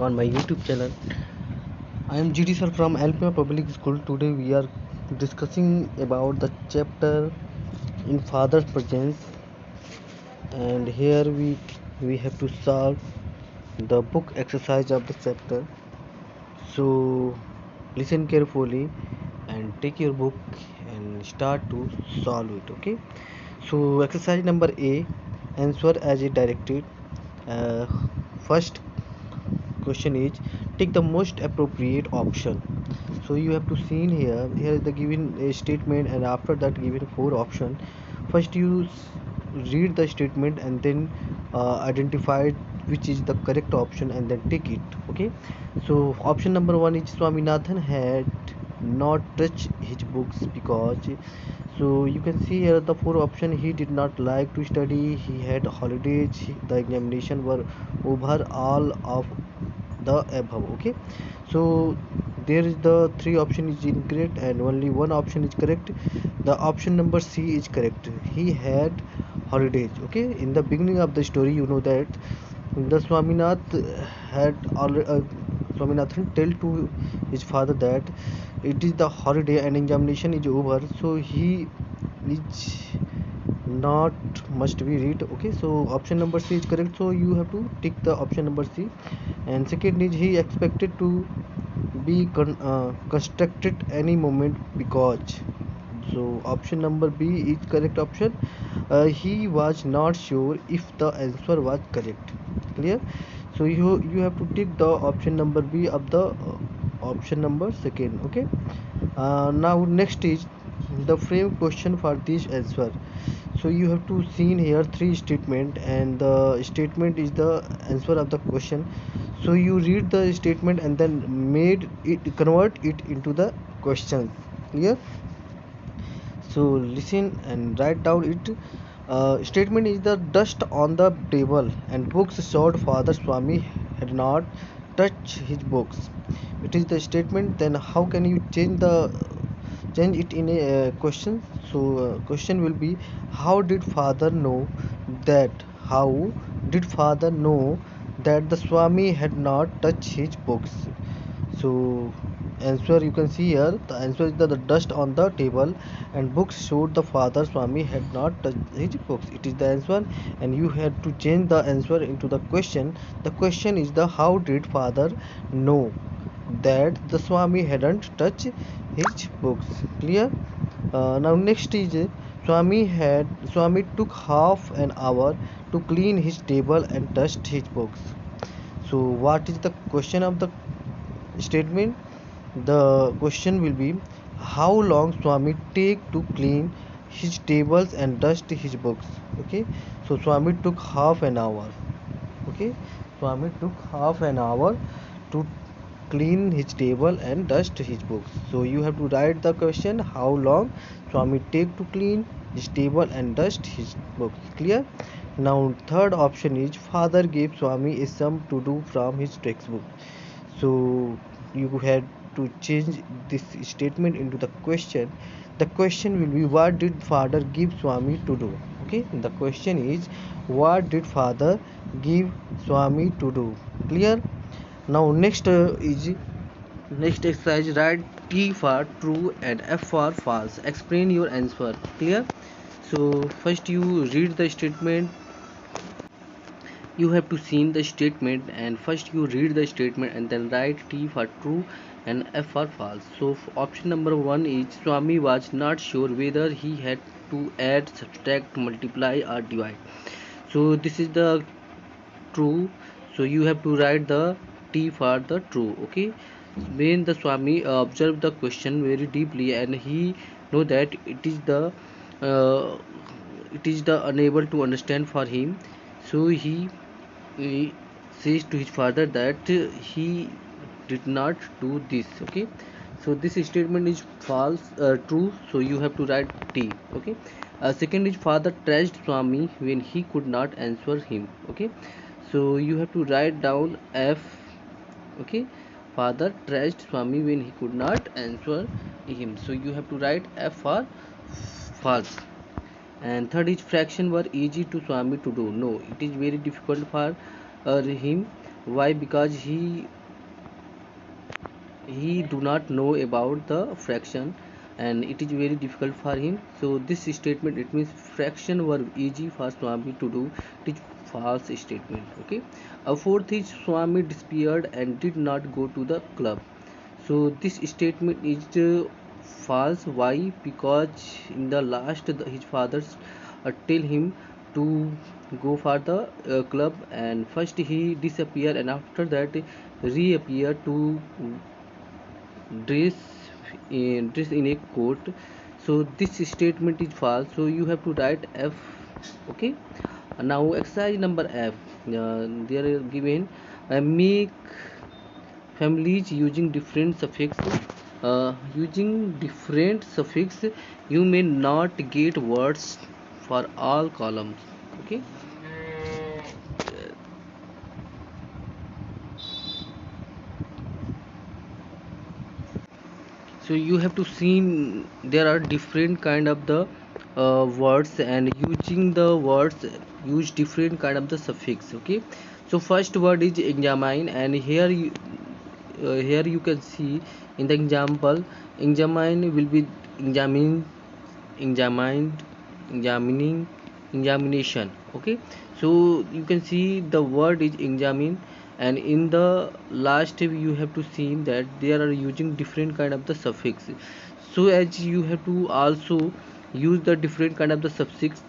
on my YouTube channel. I am GD sir from Alpina Public School. Today we are discussing about the chapter in Father's Presence, and here we have to solve the book exercise of the chapter. So listen carefully and take your book and start to solve it. Okay. So exercise number A, answer as it directed. Uh, First question is, take the most appropriate option. So you have to see in here is the given statement, and after that given four option. First you read the statement and then identify which is the correct option and then take it. Okay, so option number one is Swaminathan had not touched his books because, so you can see here the four option. He did not like to study, he had holidays, the examination were over, all of the above. Okay, so there is the three option is incorrect and only one option is correct. The option number C is correct. He had holidays. Okay, in the beginning of the story you know that the Swaminathan tell to his father that it is the holiday and examination is over, so he is not must be read. Okay, so option number C is correct, so you have to tick the option number C. And second is, he expected to be constructed any moment because, so option number B is correct option. He was not sure if the answer was correct. Clear? So you have to tick the option number B of the option number second. Okay, now next is the frame question for this answer. So you have to see in here three statement, and the statement is the answer of the question. So you read the statement and then made it convert it into the question. Clear? So listen and write down it. Statement is the dust on the table and books showed Father Swami had not touched his books. It is the statement. Then how can you change it in a question? So question will be, how did father know that, how did father know that the Swami had not touched his books? So answer you can see here, the answer is the dust on the table and books showed the father Swami had not touched his books. It is the answer, and you have to change the answer into the question. The question is the, how did father know that the Swami hadn't touched his books. Clear? Now next is, Swami took half an hour to clean his table and dust his books. So what is the question of the statement? The question will be, how long Swami take to clean his tables and dust his books? Okay, so Swami took half an hour. Okay, Swami took half an hour to clean his table and dust his books. So you have to write the question, how long Swami take to clean his table and dust his books. Clear? Now third option is, father gave Swami a sum to do from his textbook. So you had to change this statement into the question. The question will be, what did father give Swami to do? Okay, the question is, what did father give Swami to do? Clear? Now next is next exercise, write T for true and F for false. Explain your answer. Clear? So first you read the statement. You have to see the statement, and first you read the statement and then write T for true and F for false. So option number one is, Swami was not sure whether he had to add, subtract, multiply or divide. So this is the true, so you have to write the T for the true. Okay, when the Swami observed the question very deeply and he know that uh, it is the unable to understand for him, so he says to his father that he did not do this. Okay, so this statement is false, true, so you have to write T. Okay, second is, father trashed Swami when he could not answer him. Okay, so you have to write down F. Okay, father trashed Swami when he could not answer him, so you have to write F for false. And third is, fraction were easy to Swami to do. No, it is very difficult for him Why? Because he do not know about the fraction, and it is very difficult for him. So this statement, it means fraction were easy for Swami to do. It is false statement. Okay. A fourth is Swami disappeared and did not go to the club. So this statement is false. Why? Because in the last, his fathers tell him to go for the club, and first he disappear, and after that reappear to dress dress in a coat. So this statement is false, so you have to write F. Okay. Now exercise number F, there is given make families using different suffix. Using different suffix, you may not get words for all columns. Okay. So you have to see there are different kind of the words, and using the words use different kind of the suffix. Okay. So first word is examine, and here you can see in the example, examine will be examine, examined, examining, examination. Okay. So you can see the word is examine, and in the last you have to see that they are using different kind of the suffix. So as you have to also use the different kind of the suffix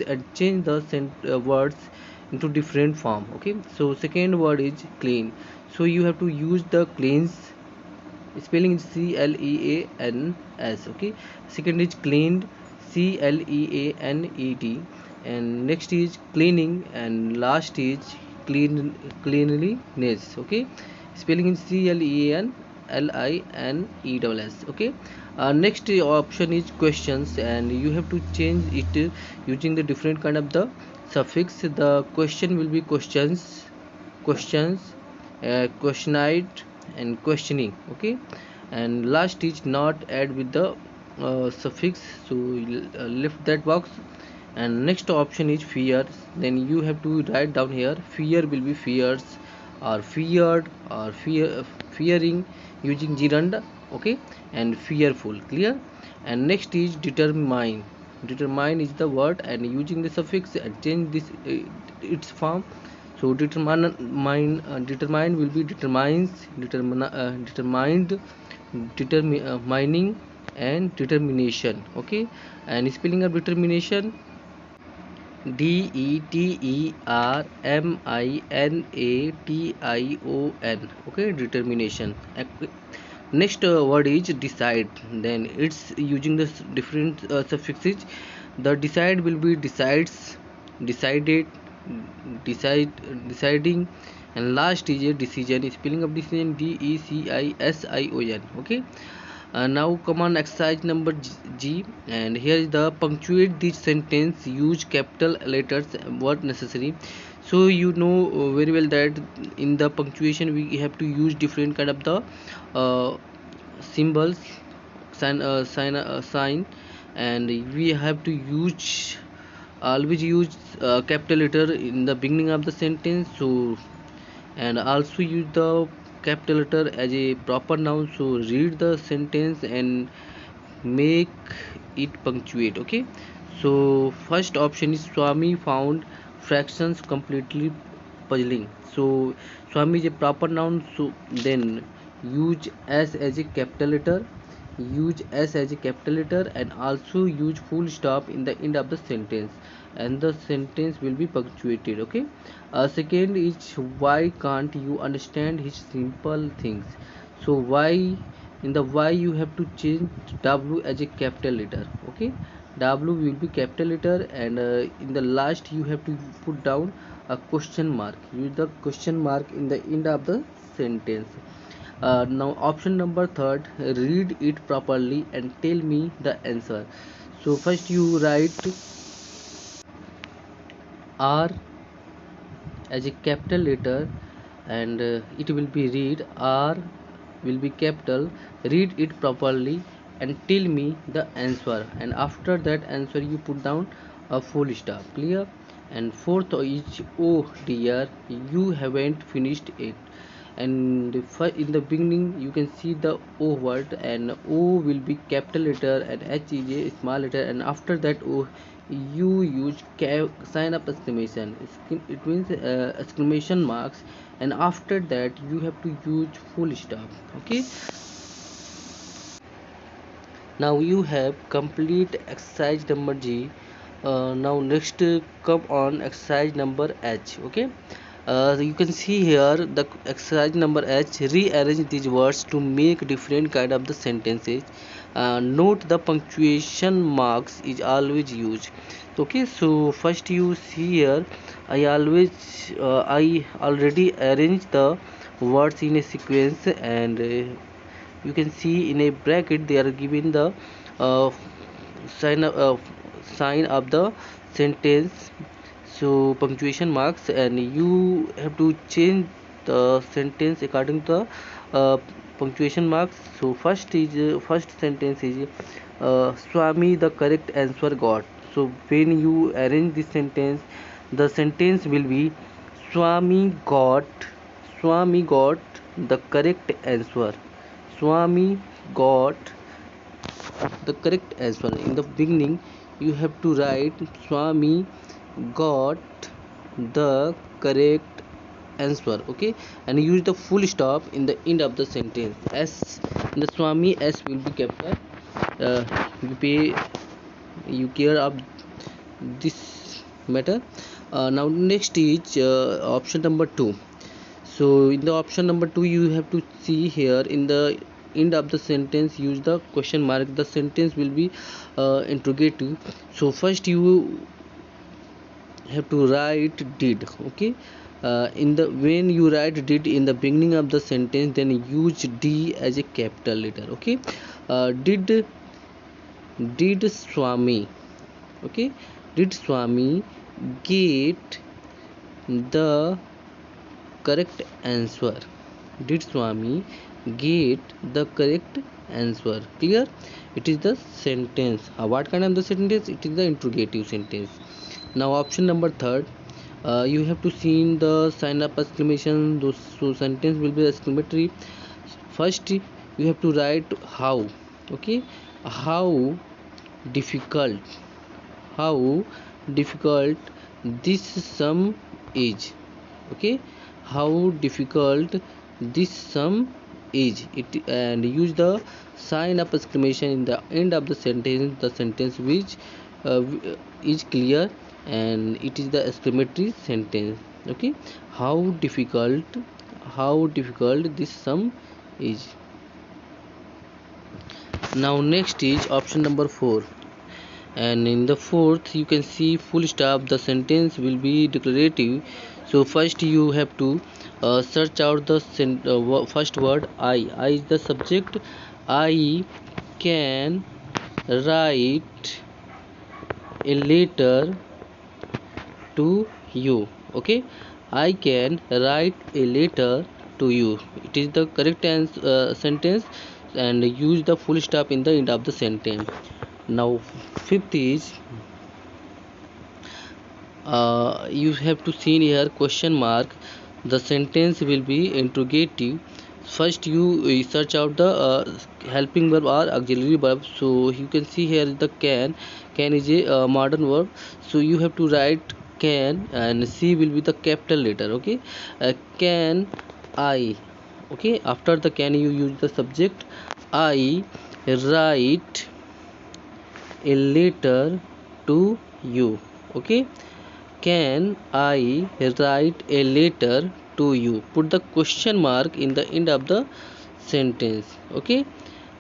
and change the words into different form. Okay. So second word is clean, so you have to use the cleans, spelling is CLEANS. Okay. Second is cleaned, CLEANED, and next is cleaning, and last is cleanliness. Okay. Spelling is CLEANLINESS. Okay. Next option is questions, and you have to change it using the different kind of the suffix. The question will be questions, questionite, and questioning. Okay. And last is not add with the suffix, so lift that box. And next option is fear, then you have to write down here fear will be fears, or feared, or fearing, using gerund. Okay. And fearful. Clear. And next is determine, determine is the word, and using the suffix and change this its form. So determine will be determines, determined, determining, and determination. Okay. And spelling of determination, DETERMINATION. Okay. Determination. Next word is decide, then it's using this different suffixes. The decide will be decides, decided, decide, deciding, and last is a decision. Spelling of decision, DECISION. Okay. Now come on exercise number G, and here is the punctuate this sentence, use capital letters what necessary. So you know very well that in the punctuation we have to use different kind of the symbols, sign, and we have to use always use capital letter in the beginning of the sentence. So and also use the capital letter as a proper noun. So read the sentence and make it punctuate. Okay. So first option is Swami found fractions completely puzzling. So Swami is a proper noun, so then use S as a capital letter, use S as a capital letter, and also use full stop in the end of the sentence, and the sentence will be punctuated. Okay. Second is why can't you understand his simple things. So why, in the why you have to change W as a capital letter. Okay. W will be capital letter, and in the last you have to put down a question mark, use the question mark in the end of the sentence. Now option number third, read it properly and tell me the answer. So first you write R as a capital letter, and it will be read, R will be capital, read it properly and tell me the answer, and after that answer you put down a full stop. Clear. and fourth is oh dear, you haven't finished it. And in the beginning you can see the O word, and O will be capital letter and H is a small letter, and after that O you use sign up exclamation. It means exclamation marks, and after that you have to use full stop. Okay, now you have complete exercise number G. Now next come on exercise number H. Okay, you can see here the exercise number H. Rearrange these words to make different kind of the sentences. Note the punctuation marks is always used. Okay, so first you see here, I already arrange the words in a sequence, and you can see in a bracket they are given the uh, sign sign of the sentence, so punctuation marks, and you have to change the sentence according to the punctuation marks. So first sentence is Swami the correct answer got. So when you arrange this sentence, the sentence will be Swami got Swami got the correct answer. Swami got the correct answer. In the beginning you have to write Swami got the correct answer. Okay, and use the full stop in the end of the sentence. S in the Swami, S will be capital. uh, you pay you care of this matter. Now next is option number 2. So in the option number 2 you have to see here in the end of the sentence use the question mark. The sentence will be interrogative. So first you have to write did. Okay, in the when you write did in the beginning of the sentence, then use D as a capital letter. Okay, did Swami, okay, did Swami get the correct answer? Did Swami get the correct answer? Clear? It is the sentence. What kind of the sentence? It is the interrogative sentence. Now option number 3. You have to see in the sign up exclamation. Those so sentence will be exclamatory. First you have to write how. Okay, how difficult, how difficult this sum is. Okay, how difficult this sum is it, and use the sign up exclamation in the end of the sentence which is clear, and it is the exclamatory sentence. Okay, how difficult, how difficult this sum is. Now next is option number 4, and in the fourth you can see full stop. The sentence will be declarative. So first you have to search out the first word. I is the subject. I can write a letter to you. Okay, I can write a letter to you. It is the correct sentence, and use the full stop in the end of the sentence. Now fifth is you have to see here question mark. The sentence will be interrogative. First you search out the helping verb or auxiliary verb. So you can see here the can is a modern verb, so you have to write can, and C will be the capital letter. Okay, can I. Okay, after the can you use the subject. I write a letter to you. Okay, can I write a letter to you? Put the question mark in the end of the sentence. Okay,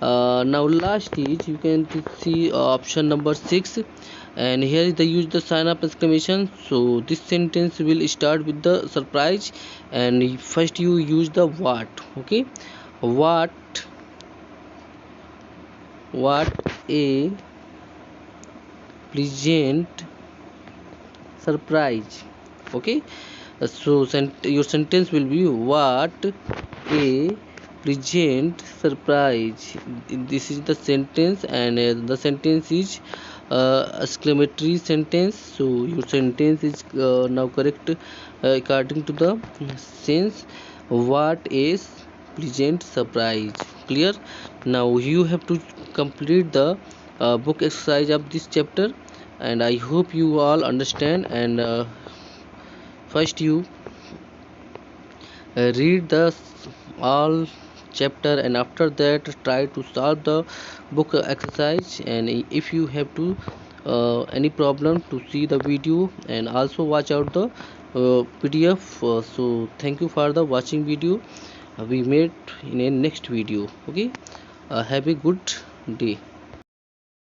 now last is you can see option number 6, and here is the use the sign up exclamation. So this sentence will start with the surprise, and first you use the what. Okay, what a pleasant surprise. Okay, so your sentence will be what a pleasant surprise. This is the sentence, and the sentence is exclamatory sentence. So your sentence is now correct according to the sense. What is pleasant surprise? Clear? Now you have to complete the book exercise of this chapter, and I hope you all understand. And first you read the all chapter, and after that try to solve the book exercise. And if you have to any problem, to see the video and also watch out the PDF. So thank you for the watching video. We meet in a next video. Okay, have a good day.